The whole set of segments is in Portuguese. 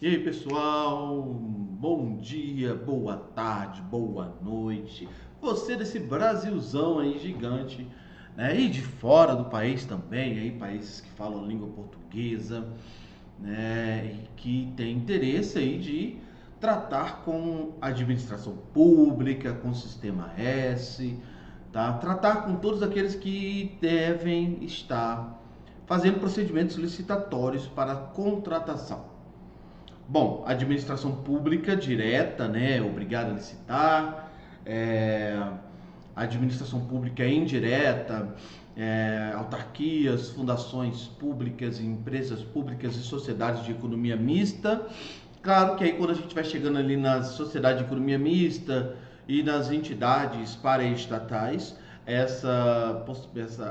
E aí, pessoal, bom dia, boa tarde, boa noite. Você desse Brasilzão aí gigante, né? E de fora do país também, aí países que falam língua portuguesa, né? E que tem interesse aí de tratar com administração pública, com sistema S, tá? Tratar com todos aqueles que devem estar fazendo procedimentos licitatórios para contratação. Bom, administração pública direta, né, obrigada a licitar, é, administração pública indireta, autarquias, fundações públicas, empresas públicas e sociedades de economia mista. Claro que aí quando a gente vai chegando ali nas sociedades de economia mista e nas entidades paraestatais, essa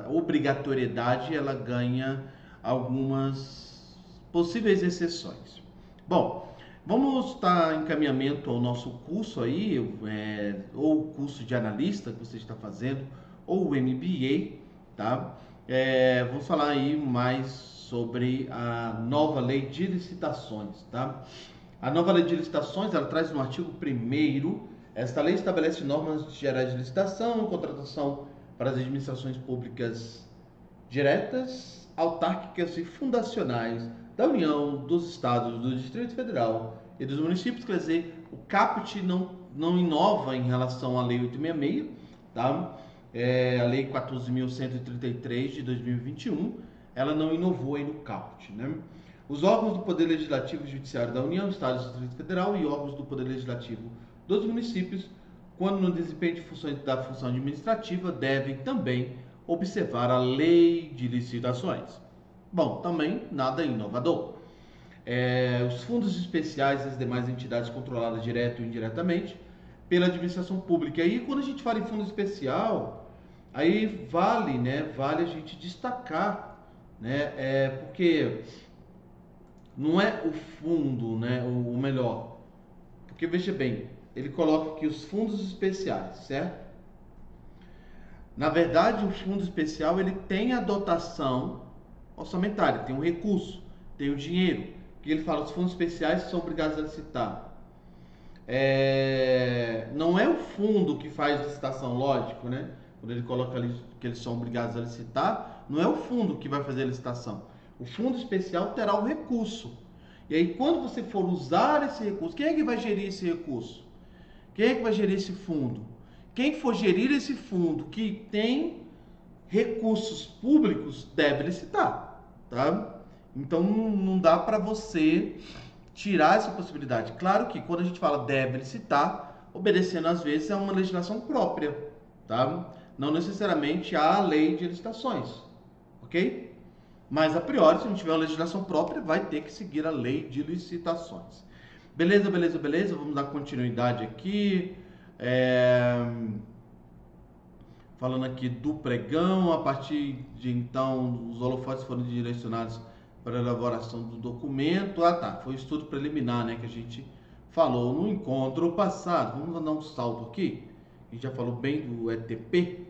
obrigatoriedade ela ganha algumas possíveis exceções. Bom, vamos estar em encaminhamento ao nosso curso aí, ou o curso de analista que você está fazendo, ou o MBA, tá? Vamos falar aí mais sobre a nova lei de licitações, tá? A nova lei de licitações, ela traz no artigo 1º, esta lei estabelece normas gerais de licitação e contratação para as administrações públicas diretas, autárquicas e fundacionais da União, dos Estados, do Distrito Federal e dos municípios. Quer dizer, o CAPT não inova em relação à Lei 866, tá? A Lei 14.133 de 2021, ela não inovou aí no CAPT, né? Os órgãos do Poder Legislativo e Judiciário da União, Estados e Distrito Federal e órgãos do Poder Legislativo dos municípios, quando no desempenho de funções da função administrativa, devem também observar a lei de licitações. Bom, também nada inovador. Os fundos especiais e as demais entidades controladas direto ou indiretamente pela administração pública. E aí, quando a gente fala em fundo especial, aí vale, né, vale a gente destacar, né, porque não é o fundo, né, o melhor. Porque veja bem, ele coloca aqui os fundos especiais, certo? Na verdade, o fundo especial ele tem a dotação orçamentária, tem um recurso, tem o dinheiro. Que ele fala, os fundos especiais são obrigados a licitar. Não é o fundo que faz licitação, lógico, né? Quando ele coloca ali que eles são obrigados a licitar, não é o fundo que vai fazer a licitação. O fundo especial terá o recurso. E aí, quando você for usar esse recurso, quem é que vai gerir esse recurso? Quem é que vai gerir esse fundo? Quem for gerir esse fundo que tem recursos públicos deve licitar, tá? Então não dá para você tirar essa possibilidade. Claro que quando a gente fala deve licitar, obedecendo às vezes a uma legislação própria, tá? Não necessariamente à lei de licitações, ok? Mas a priori, se não tiver uma legislação própria, vai ter que seguir a lei de licitações. Beleza, beleza, beleza. Vamos dar continuidade aqui. É... Falando aqui do pregão, a partir de então, os holofotes foram direcionados para a elaboração do documento. Ah, tá, foi o estudo preliminar, né, que a gente falou no encontro passado. Vamos dar um salto aqui. A gente já falou bem do ETP,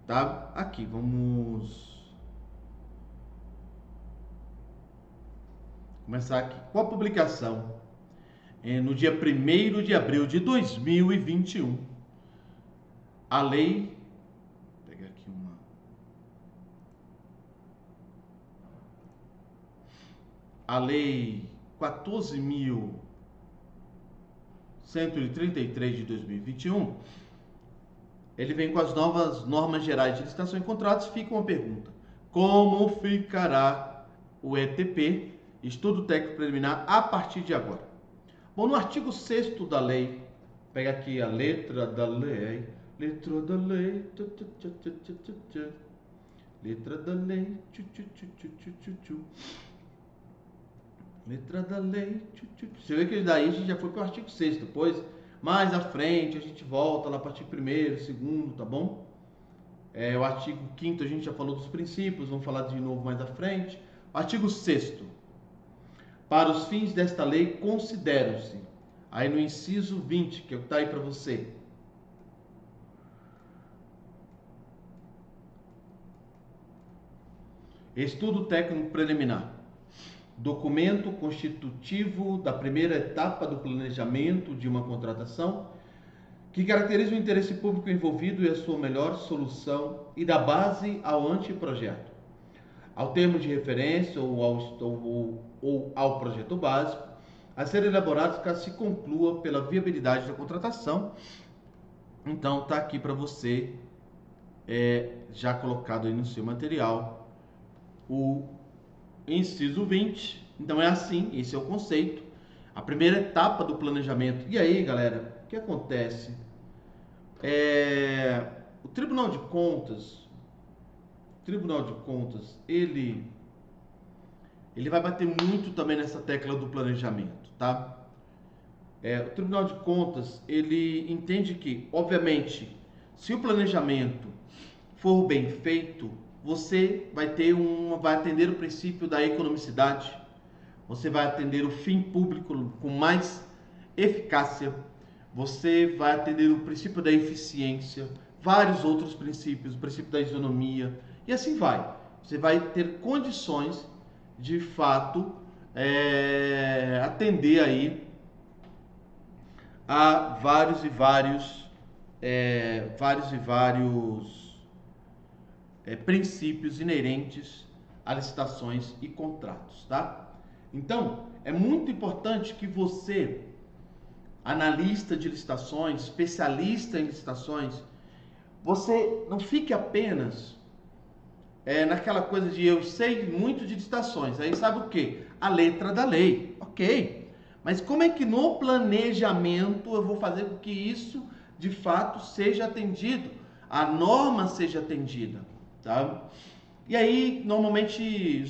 tá? Aqui, vamos começar aqui com a publicação no dia 1º de abril de 2021. A lei, vou pegar aqui a lei 14.133 de 2021, ele vem com as novas normas gerais de licitação e contratos. Fica uma pergunta: como ficará o ETP, estudo técnico preliminar, a partir de agora? Bom, no artigo 6º da lei, pega aqui a letra da lei, letra da lei, letra da lei, letra da lei. Você vê que daí a gente já foi para o artigo 6º. Depois, mais à frente, a gente volta lá para o artigo 1º, 2º, tá bom? O artigo 5º a gente já falou dos princípios, vamos falar de novo mais à frente. Artigo 6º. Para os fins desta lei, consideram-se, aí no inciso 20, que é o que está aí para você, estudo técnico preliminar, documento constitutivo da primeira etapa do planejamento de uma contratação, que caracteriza o interesse público envolvido e a sua melhor solução e dá base ao anteprojeto, ao termo de referência ou ao projeto básico, a ser elaborados caso se conclua pela viabilidade da contratação. Então está aqui para você, já colocado aí no seu material, o inciso 20. Então é assim, esse é o conceito, a primeira etapa do planejamento. E aí, galera, o que acontece? O Tribunal de Contas, ele vai bater muito também nessa tecla do planejamento, tá? O Tribunal de Contas, ele entende que, obviamente, se o planejamento for bem feito, você vai atender o princípio da economicidade, você vai atender o fim público com mais eficácia, você vai atender o princípio da eficiência, vários outros princípios, o princípio da isonomia, e assim vai. Você vai ter condições de fato atender aí a vários princípios inerentes a licitações e contratos, tá? Então, é muito importante que você, analista de licitações, especialista em licitações, você não fique apenas naquela coisa de eu sei muito de licitações, aí sabe o que? A letra da lei, ok. Mas como é que no planejamento eu vou fazer com que isso de fato seja atendido, a norma seja atendida, tá? E aí, normalmente,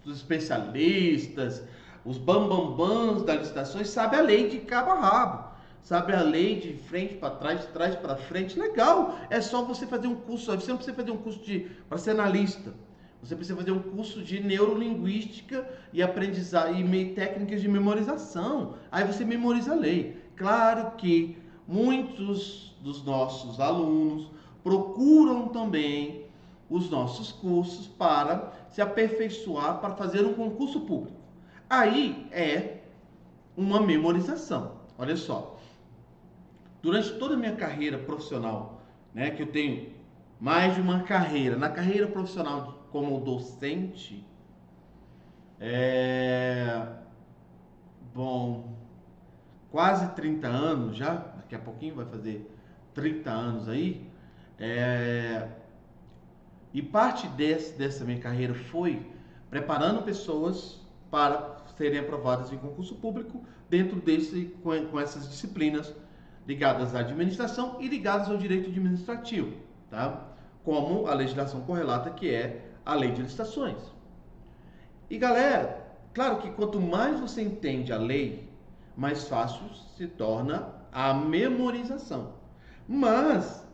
os especialistas, os bambambãs das licitações sabem a lei de cabo a rabo, sabe a lei de frente para trás, de trás para frente. Legal, é só você fazer um curso, você não precisa fazer um curso para ser analista, você precisa fazer um curso de neurolinguística e aprendizagem e técnicas de memorização. Aí você memoriza a lei. Claro que muitos dos nossos alunos procuram também os nossos cursos para se aperfeiçoar, para fazer um concurso público. Aí é uma memorização. Olha só, durante toda a minha carreira profissional, né, que eu tenho mais de uma carreira, na carreira profissional como docente, quase 30 anos já, daqui a pouquinho vai fazer 30 anos aí, e parte dessa minha carreira foi preparando pessoas para serem aprovadas em concurso público, dentro com essas disciplinas ligadas à administração e ligadas ao direito administrativo, tá? Como a legislação correlata, que é a lei de licitações. E galera, claro que quanto mais você entende a lei, mais fácil se torna a memorização. Mas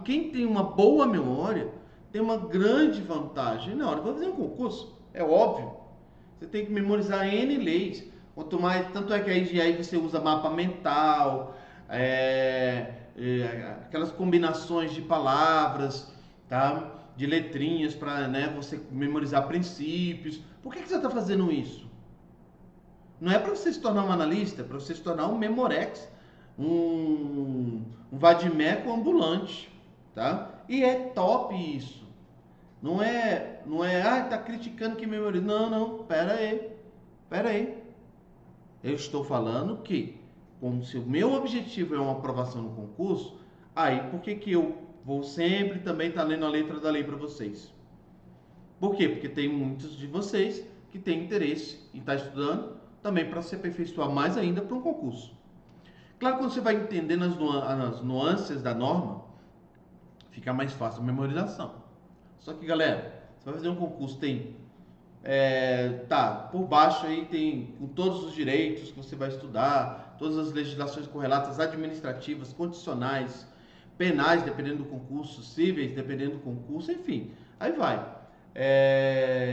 quem tem uma boa memória tem uma grande vantagem na hora de fazer um concurso. É óbvio. Você tem que memorizar N leis. Quanto mais, tanto é que aí você usa mapa mental, aquelas combinações de palavras, tá? De letrinhas para, né, você memorizar princípios. Por que você está fazendo isso? Não é para você se tornar um analista, é para você se tornar um memorex, um vadimeco ambulante, tá? E é top isso. Não é, tá criticando que memoriza. Não, pera aí. Eu estou falando que, como se o meu objetivo é uma aprovação no concurso, aí por que eu vou sempre também estar lendo a letra da lei para vocês? Por quê? Porque tem muitos de vocês que têm interesse em estar estudando também para se aperfeiçoar mais ainda para um concurso. Claro que quando você vai entendendo as nuances da norma, fica mais fácil a memorização. Só que, galera, você vai fazer um concurso, tem por baixo aí tem com todos os direitos que você vai estudar, todas as legislações correlatas administrativas, condicionais, penais, dependendo do concurso, cíveis, dependendo do concurso, enfim, aí vai.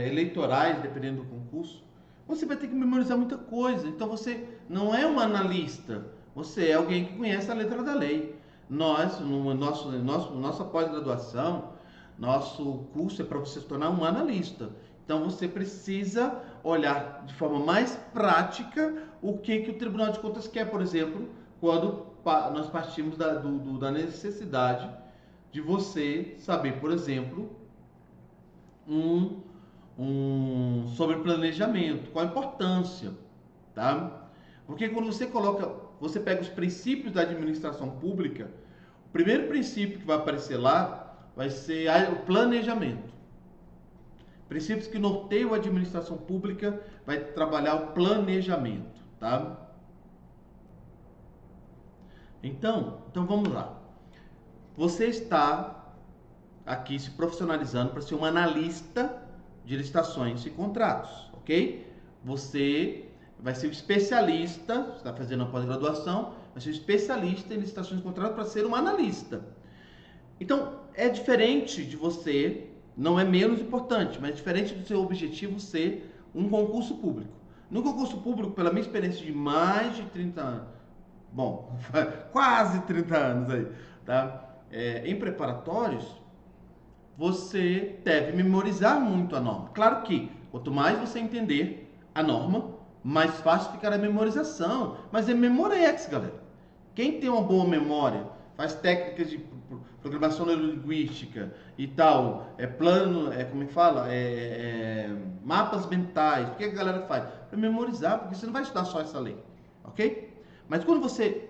Eleitorais, dependendo do concurso. Você vai ter que memorizar muita coisa. Então você não é um analista, você é alguém que conhece a letra da lei. Nós, nossa pós-graduação, nosso curso é para você se tornar um analista. Então você precisa olhar de forma mais prática o que o Tribunal de Contas quer, por exemplo, quando nós partimos da necessidade de você saber, por exemplo, sobre planejamento, qual a importância, tá? Porque quando você pega os princípios da administração pública, o primeiro princípio que vai aparecer lá vai ser o planejamento. Princípios que norteiam a administração pública vai trabalhar o planejamento, tá? Então vamos lá. Você está aqui se profissionalizando para ser um analista de licitações e contratos, ok? Você vai ser um especialista, você está fazendo a pós-graduação, vai ser um especialista em licitações e contratos para ser um analista. Então, é diferente de você, não é menos importante, mas é diferente do seu objetivo ser um concurso público. No concurso público, pela minha experiência de mais de 30 anos, bom, quase 30 anos aí, tá? Em preparatórios, você deve memorizar muito a norma. Claro que quanto mais você entender a norma, mais fácil ficará a memorização. Mas é Memorex, galera. Quem tem uma boa memória, faz técnicas de programação neurolinguística e tal, como é que fala? Mapas mentais. Por que a galera faz? Para memorizar, porque você não vai estudar só essa lei, ok? Mas quando você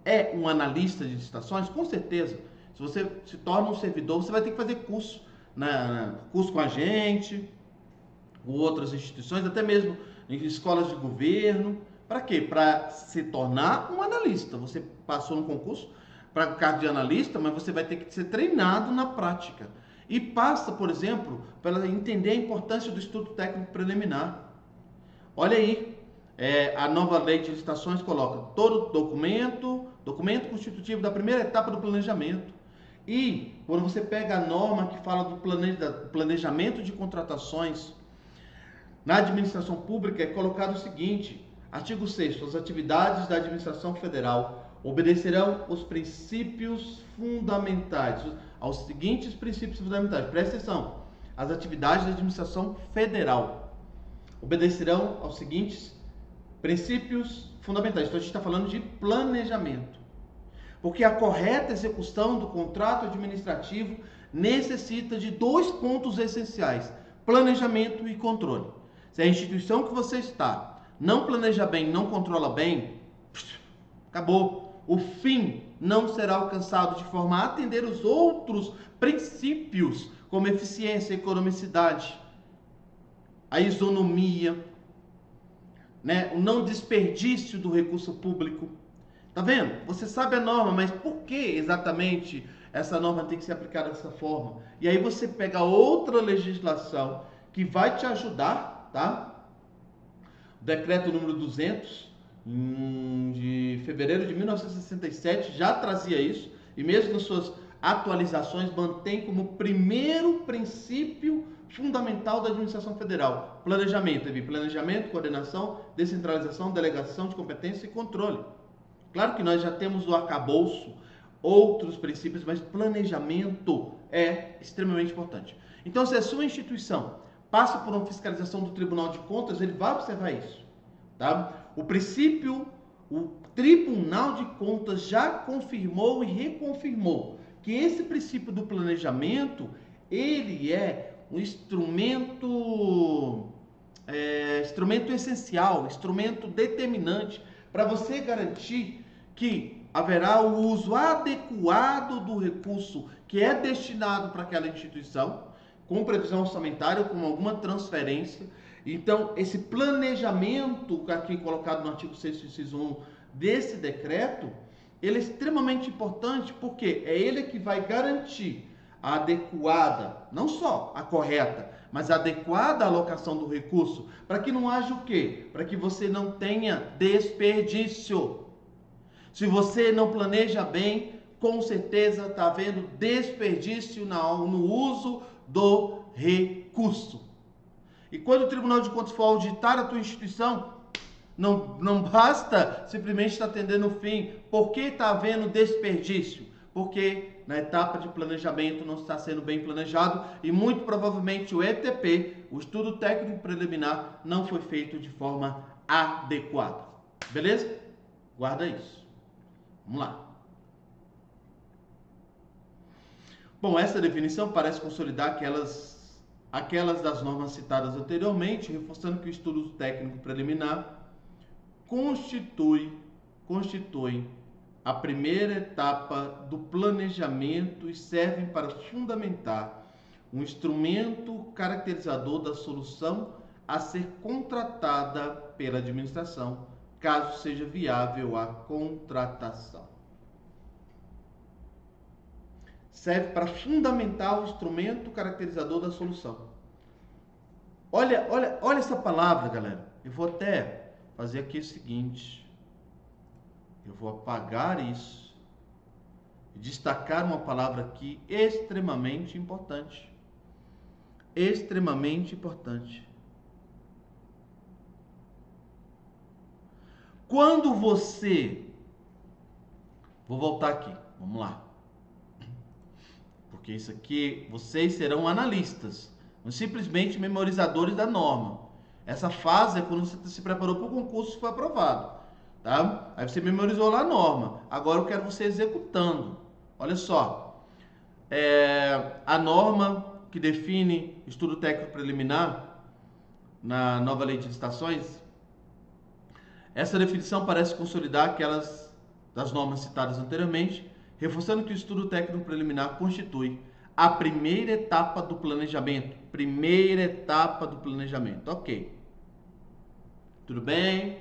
é um analista de licitações, com certeza, se você se torna um servidor, você vai ter que fazer curso, curso com a gente, com outras instituições, até mesmo em escolas de governo. Para quê? Para se tornar um analista. Você passou no concurso para o cargo de analista, mas você vai ter que ser treinado na prática. E passa, por exemplo, para entender a importância do estudo técnico preliminar. Olha aí, a nova lei de licitações coloca todo documento constitutivo da primeira etapa do planejamento. E quando você pega a norma que fala do planejamento de contratações na administração pública, é colocado o seguinte: artigo 6º, as atividades da administração federal obedecerão os princípios fundamentais, aos seguintes princípios fundamentais. Presta atenção: as atividades da administração federal obedecerão aos seguintes princípios fundamentais. Então a gente está falando de planejamento. Porque a correta execução do contrato administrativo necessita de 2 pontos essenciais: planejamento e controle. Se a instituição que você está não planeja bem, não controla bem, acabou. O fim não será alcançado de forma a atender os outros princípios, como eficiência, economicidade, a isonomia, o não desperdício do recurso público. Tá vendo? Você sabe a norma, mas por que exatamente essa norma tem que ser aplicada dessa forma? E aí você pega outra legislação que vai te ajudar, tá? O decreto número 200 de fevereiro de 1967 já trazia isso, e mesmo nas suas atualizações mantém como primeiro princípio fundamental da administração federal: planejamento. Planejamento, coordenação, descentralização, delegação de competência e controle. Claro que nós já temos no arcabouço outros princípios, mas planejamento é extremamente importante. Então, se a sua instituição passa por uma fiscalização do Tribunal de Contas, ele vai observar isso, tá? O Tribunal de Contas já confirmou e reconfirmou que esse princípio do planejamento, ele é um instrumento essencial, instrumento determinante para você garantir que haverá o uso adequado do recurso que é destinado para aquela instituição, com previsão orçamentária ou com alguma transferência. Então, esse planejamento aqui colocado no artigo 6º, inciso 1 desse decreto, ele é extremamente importante, porque é ele que vai garantir a adequada, não só a correta, mas a adequada alocação do recurso, para que não haja o quê? Para que você não tenha desperdício. Se você não planeja bem, com certeza está havendo desperdício no uso do recurso. E quando o Tribunal de Contas for auditar a tua instituição, não basta simplesmente estar atendendo o fim. Por que está havendo desperdício? Porque na etapa de planejamento não está sendo bem planejado e muito provavelmente o ETP, o estudo técnico preliminar, não foi feito de forma adequada. Beleza? Guarda isso. Vamos lá. Bom, essa definição parece consolidar aquelas das normas citadas anteriormente, reforçando que o estudo técnico preliminar constitui a primeira etapa do planejamento e servem para fundamentar um instrumento caracterizador da solução a ser contratada pela administração, caso seja viável a contratação. Serve para fundamentar o instrumento caracterizador da solução. Olha essa palavra, galera. Eu vou até fazer aqui o seguinte. Eu vou apagar isso e destacar uma palavra aqui extremamente importante. Extremamente importante. Quando você... Vou voltar aqui. Vamos lá. Porque isso aqui, vocês serão analistas, não simplesmente memorizadores da norma. Essa fase é quando você se preparou para o concurso e foi aprovado, tá? Aí você memorizou lá a norma. Agora eu quero você executando. Olha só, a norma que define estudo técnico preliminar na nova lei de licitações, essa definição parece consolidar aquelas das normas citadas anteriormente, reforçando que o estudo técnico preliminar constitui a primeira etapa do planejamento. Primeira etapa do planejamento, ok. Tudo bem?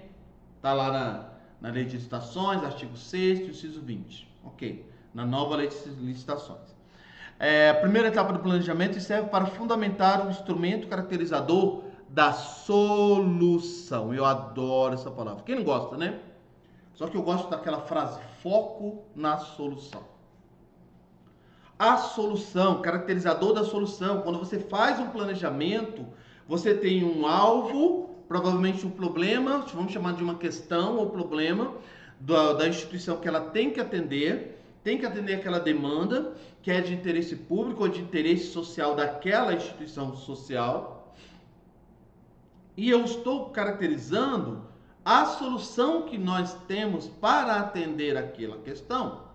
Está lá na lei de licitações, artigo 6º, inciso 20. Ok, na nova lei de licitações. A primeira etapa do planejamento serve para fundamentar o instrumento caracterizador da solução. Eu adoro essa palavra. Quem não gosta, né? Só que eu gosto daquela frase, foco na solução. A solução, caracterizador da solução. Quando você faz um planejamento, você tem um alvo, provavelmente um problema, vamos chamar de uma questão ou problema da instituição que ela tem que atender aquela demanda, que é de interesse público ou de interesse social daquela instituição social. E eu estou caracterizando a solução que nós temos para atender aquela questão.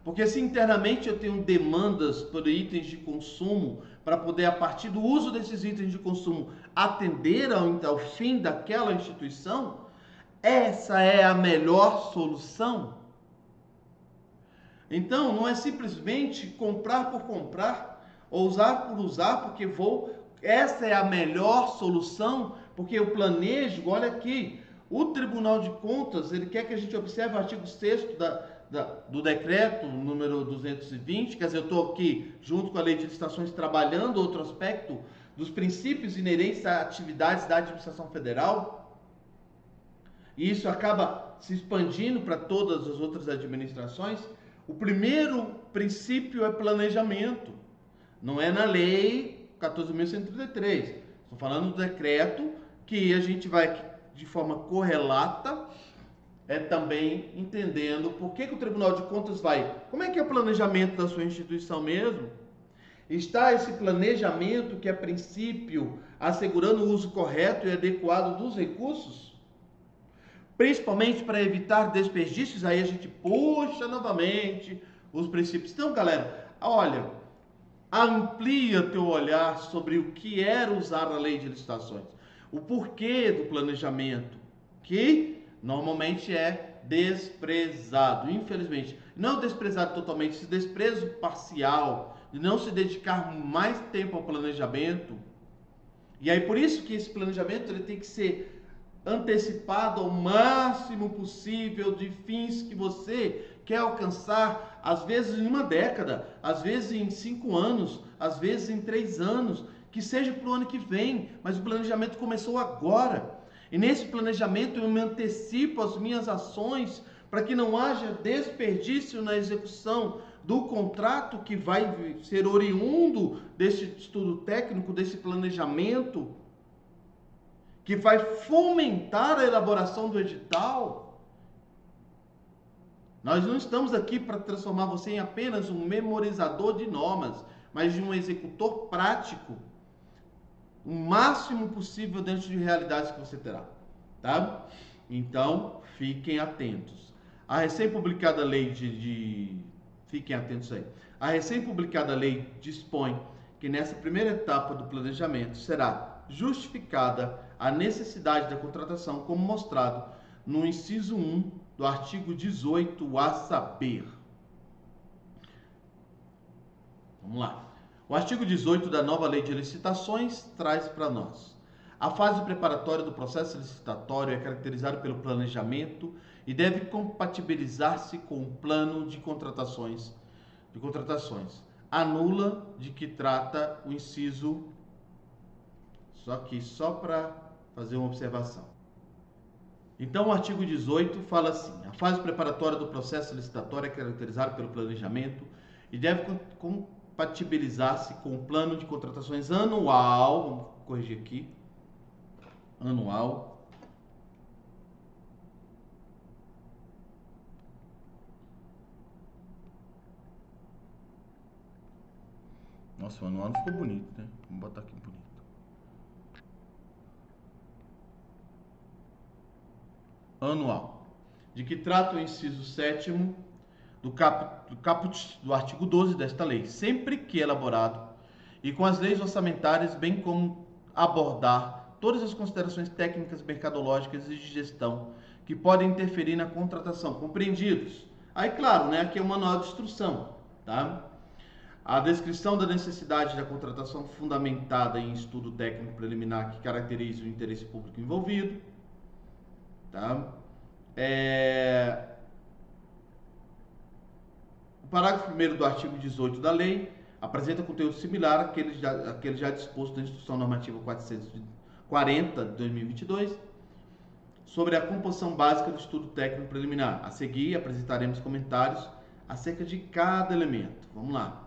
Porque se internamente eu tenho demandas por itens de consumo, para poder, a partir do uso desses itens de consumo, atender ao fim daquela instituição, essa é a melhor solução. Então, não é simplesmente comprar por comprar, ou usar por usar, porque vou... Essa é a melhor solução, porque eu planejo, olha aqui, o Tribunal de Contas, ele quer que a gente observe o artigo 6º do decreto número 220, quer dizer, eu estou aqui junto com a lei de licitações trabalhando outro aspecto dos princípios inerentes a atividades da administração federal, e isso acaba se expandindo para todas as outras administrações. O primeiro princípio é planejamento, não é na lei 14.133, estou falando do decreto que a gente vai de forma correlata, também entendendo por que o Tribunal de Contas vai. Como é que é o planejamento da sua instituição mesmo? Está esse planejamento que, a princípio, assegurando o uso correto e adequado dos recursos? Principalmente para evitar desperdícios, aí a gente puxa novamente os princípios. Então, galera, olha, amplia teu olhar sobre o que era usar a lei de licitações, o porquê do planejamento, que normalmente é desprezado, infelizmente. Não desprezado totalmente, esse desprezo parcial, de não se dedicar mais tempo ao planejamento. E aí por isso que esse planejamento ele tem que ser antecipado ao máximo possível de fins que você quer alcançar, às vezes em uma década, às vezes em 5 anos, às vezes em 3 anos, que seja para o ano que vem, mas o planejamento começou agora. E nesse planejamento eu me antecipo as minhas ações para que não haja desperdício na execução do contrato que vai ser oriundo desse estudo técnico, desse planejamento, que vai fomentar a elaboração do edital. Nós não estamos aqui para transformar você em apenas um memorizador de normas, mas de um executor prático, o máximo possível dentro de realidades que você terá, tá? Então, fiquem atentos. A recém-publicada lei Fiquem atentos aí. A recém-publicada lei dispõe que nessa primeira etapa do planejamento será justificada a necessidade da contratação, como mostrado no inciso 1 do artigo 18, a saber. Vamos lá. O artigo 18 da nova lei de licitações traz para nós: a fase preparatória do processo licitatório é caracterizada pelo planejamento e deve compatibilizar-se com o plano de contratações. Anula de que trata o inciso, só para fazer uma observação. Então, o artigo 18 fala assim: a fase preparatória do processo licitatório é caracterizada pelo planejamento e deve compatibilizar-se com o plano de contratações anual, vamos corrigir aqui, anual, nossa, o anual não ficou bonito, né? Vamos botar aqui bonito. Anual, de que trata o inciso 7º do artigo 12 desta lei, sempre que elaborado e com as leis orçamentárias, bem como abordar todas as considerações técnicas, mercadológicas e de gestão que podem interferir na contratação, compreendidos. Aí, claro, né, aqui é o manual de instrução, tá? A descrição da necessidade da contratação fundamentada em estudo técnico preliminar que caracterize o interesse público envolvido, tá? O parágrafo 1º do artigo 18 da lei apresenta conteúdo similar àquele já disposto na Instrução Normativa 440 de 2022, sobre a composição básica do estudo técnico preliminar. A seguir, apresentaremos comentários acerca de cada elemento. Vamos lá.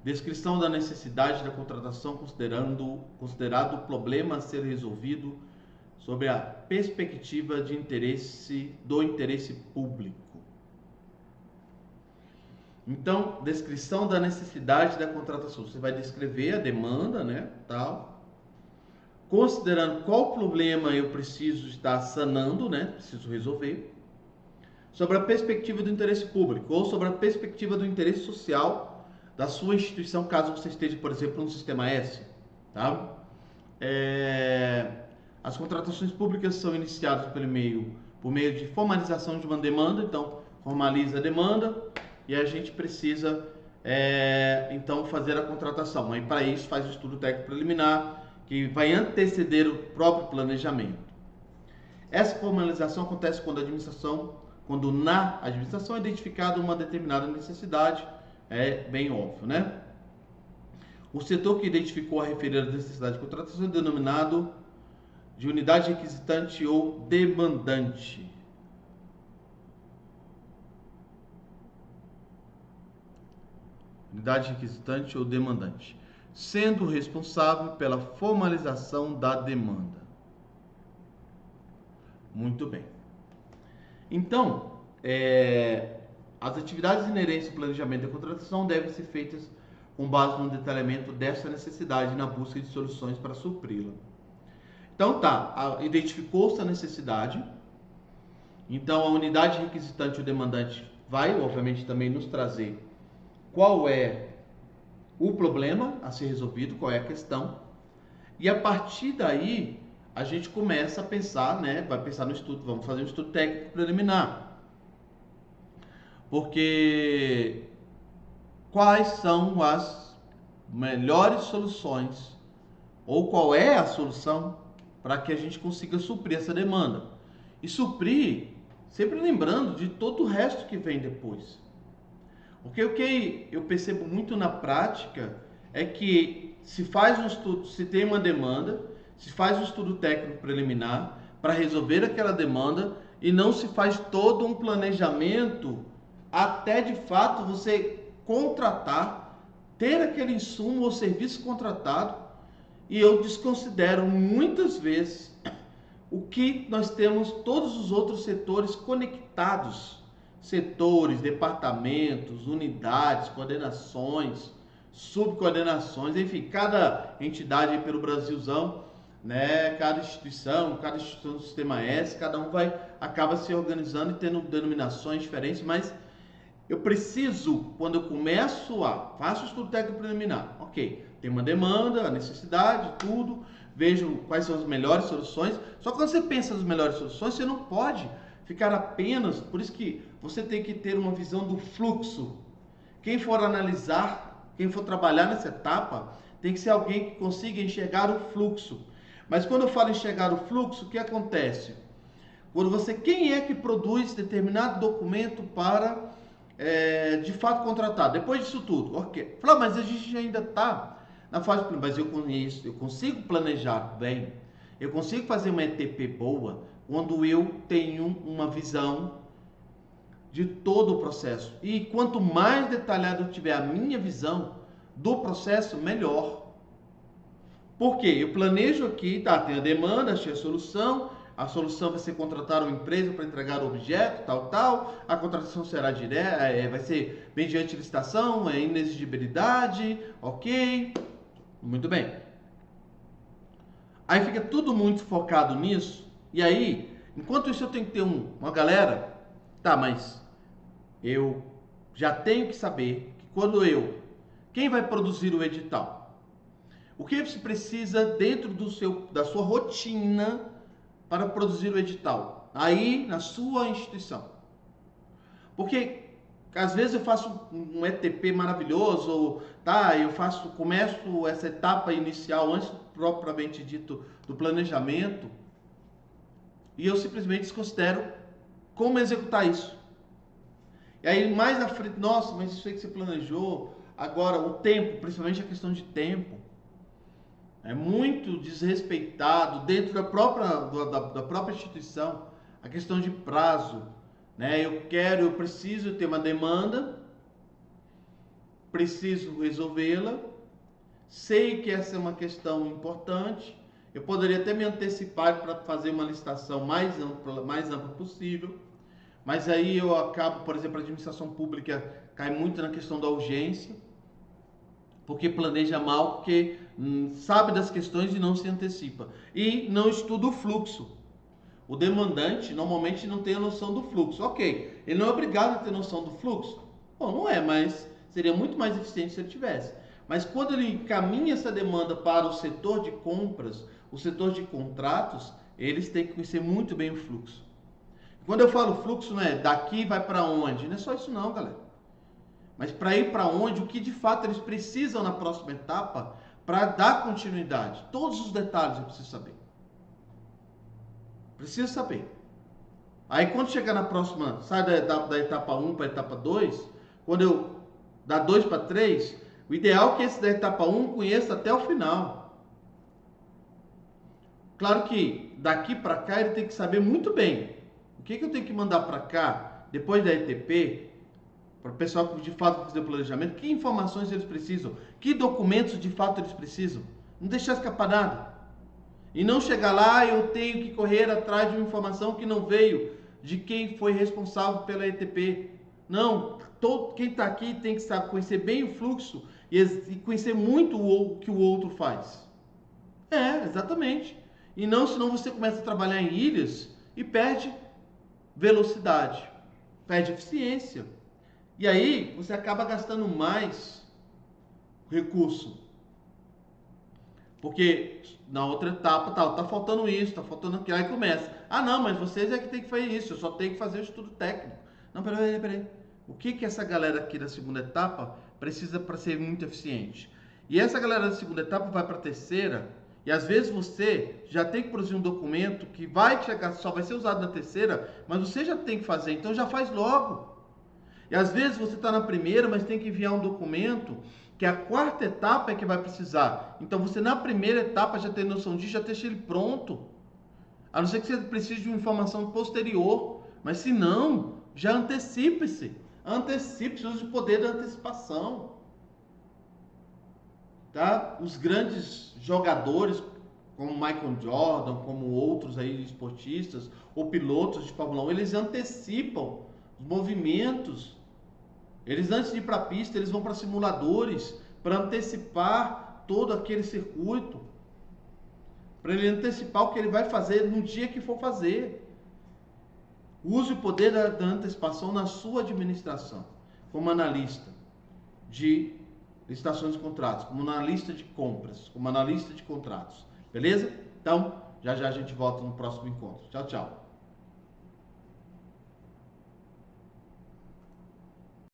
Descrição da necessidade da contratação considerado o problema a ser resolvido sobre a perspectiva do interesse público. Então, descrição da necessidade da contratação. Você vai descrever a demanda, né, tal, considerando qual problema eu preciso estar sanando, né, preciso resolver, sobre a perspectiva do interesse público ou sobre a perspectiva do interesse social da sua instituição, caso você esteja, por exemplo, no sistema S, tá? As contratações públicas são iniciadas por meio de formalização de uma demanda, então formaliza a demanda e a gente precisa então fazer a contratação. Aí para isso faz o estudo técnico preliminar, que vai anteceder o próprio planejamento. Essa formalização acontece quando na administração é identificada uma determinada necessidade, é bem óbvio, né? O setor que identificou a referida necessidade de contratação é denominado de unidade requisitante ou demandante. Unidade requisitante ou demandante, sendo responsável pela formalização da demanda. Muito bem. Então, as atividades inerentes ao planejamento da contratação devem ser feitas com base no detalhamento dessa necessidade na busca de soluções para supri-la. Então identificou-se a necessidade, então a unidade requisitante ou demandante vai, obviamente, também nos trazer qual é o problema a ser resolvido, qual é a questão, e a partir daí a gente começa a pensar, né, vai pensar no estudo, vamos fazer um estudo técnico preliminar, porque quais são as melhores soluções, ou qual é a solução para que a gente consiga suprir essa demanda, e suprir, sempre lembrando de todo o resto que vem depois. Porque o que eu percebo muito na prática é que se faz um estudo, se tem uma demanda, se faz um estudo técnico preliminar para resolver aquela demanda e não se faz todo um planejamento até de fato você contratar, ter aquele insumo ou serviço contratado. E eu desconsidero muitas vezes o que nós temos todos os outros setores conectados, setores, departamentos, unidades, coordenações, subcoordenações, enfim, cada entidade aí pelo Brasilzão, né, cada instituição do Sistema S, cada um acaba se organizando e tendo denominações diferentes, mas eu preciso, quando eu faço o estudo técnico preliminar, ok, tem uma demanda, a necessidade, tudo, vejo quais são as melhores soluções. Só que quando você pensa nas melhores soluções, você não pode ficar apenas, por isso que você tem que ter uma visão do fluxo. Quem for analisar, quem for trabalhar nessa etapa, tem que ser alguém que consiga enxergar o fluxo. Mas quando eu falo enxergar o fluxo, o que acontece? Quem é que produz determinado documento para de fato contratado? Depois disso tudo, ok. Fala, mas a gente ainda está na fase, mas eu consigo planejar bem, eu consigo fazer uma ETP boa quando eu tenho uma visão de todo o processo. E quanto mais detalhado eu tiver a minha visão do processo, melhor. Por quê? Eu planejo aqui, tá, tem a demanda, achei a solução vai ser contratar uma empresa para entregar o objeto, tal, a contratação será direta, vai ser mediante licitação, inexigibilidade, ok, muito bem. Aí fica tudo muito focado nisso, e aí, enquanto isso eu tenho que ter uma galera, tá, mas eu já tenho que saber que quem vai produzir o edital? O que você precisa dentro da sua rotina para produzir o edital? Aí, na sua instituição. Porque, às vezes eu faço um ETP maravilhoso, tá? Começo essa etapa inicial, antes propriamente dito, do planejamento, e eu simplesmente desconsidero como executar isso. E aí, mais na frente, nossa, mas isso aí que você planejou, agora o tempo, principalmente a questão de tempo, é muito desrespeitado dentro da própria instituição, a questão de prazo, né? Eu preciso ter uma demanda, preciso resolvê-la, sei que essa é uma questão importante, eu poderia até me antecipar para fazer uma licitação mais ampla possível, mas aí eu acabo, por exemplo, a administração pública cai muito na questão da urgência, porque planeja mal, porque sabe das questões e não se antecipa. E não estuda o fluxo. O demandante normalmente não tem a noção do fluxo. Ok, ele não é obrigado a ter noção do fluxo? Bom, não é, mas seria muito mais eficiente se ele tivesse. Mas quando ele encaminha essa demanda para o setor de compras, o setor de contratos, eles têm que conhecer muito bem o fluxo. Quando eu falo fluxo, não é daqui vai para onde? Não é só isso não, galera. Mas para ir para onde, o que de fato eles precisam na próxima etapa para dar continuidade. Todos os detalhes eu preciso saber. Preciso saber. Aí quando chegar na próxima, sai da etapa 1 para a etapa 2, quando eu dar 2 para 3, o ideal é que esse da etapa 1 conheça até o final. Claro que daqui para cá ele tem que saber muito bem o que eu tenho que mandar para cá, depois da ETP, para o pessoal que de fato fazer o planejamento, que informações eles precisam, que documentos de fato eles precisam. Não deixar escapar nada. E não chegar lá e eu tenho que correr atrás de uma informação que não veio de quem foi responsável pela ETP. Não, quem está aqui tem que saber conhecer bem o fluxo e conhecer muito o que o outro faz. Exatamente. E não, senão você começa a trabalhar em ilhas e perde velocidade, perde eficiência. E aí você acaba gastando mais recurso. Porque na outra etapa tá faltando isso, tá faltando aquilo. Aí começa. Ah, não, mas vocês é que tem que fazer isso, eu só tenho que fazer o estudo técnico. Não, peraí. O que essa galera aqui da segunda etapa precisa para ser muito eficiente? E essa galera da segunda etapa vai para a terceira, e às vezes você já tem que produzir um documento que vai chegar, só vai ser usado na terceira, mas você já tem que fazer, então já faz logo. E às vezes você está na primeira, mas tem que enviar um documento que a quarta etapa é que vai precisar. Então você na primeira etapa já tem noção disso, já deixa ele pronto. A não ser que você precise de uma informação posterior. Mas se não, já antecipe-se. Antecipe-se, use o poder da antecipação. Tá? Os grandes jogadores, como Michael Jordan, como outros aí esportistas ou pilotos de Fórmula 1, eles antecipam os movimentos. Eles, antes de ir para a pista, eles vão para simuladores para antecipar todo aquele circuito, para ele antecipar o que ele vai fazer no dia que for fazer. Use o poder da antecipação na sua administração, como analista de licitações e contratos, como analista de compras, como analista de contratos. Beleza? Então, já já a gente volta no próximo encontro. Tchau, tchau.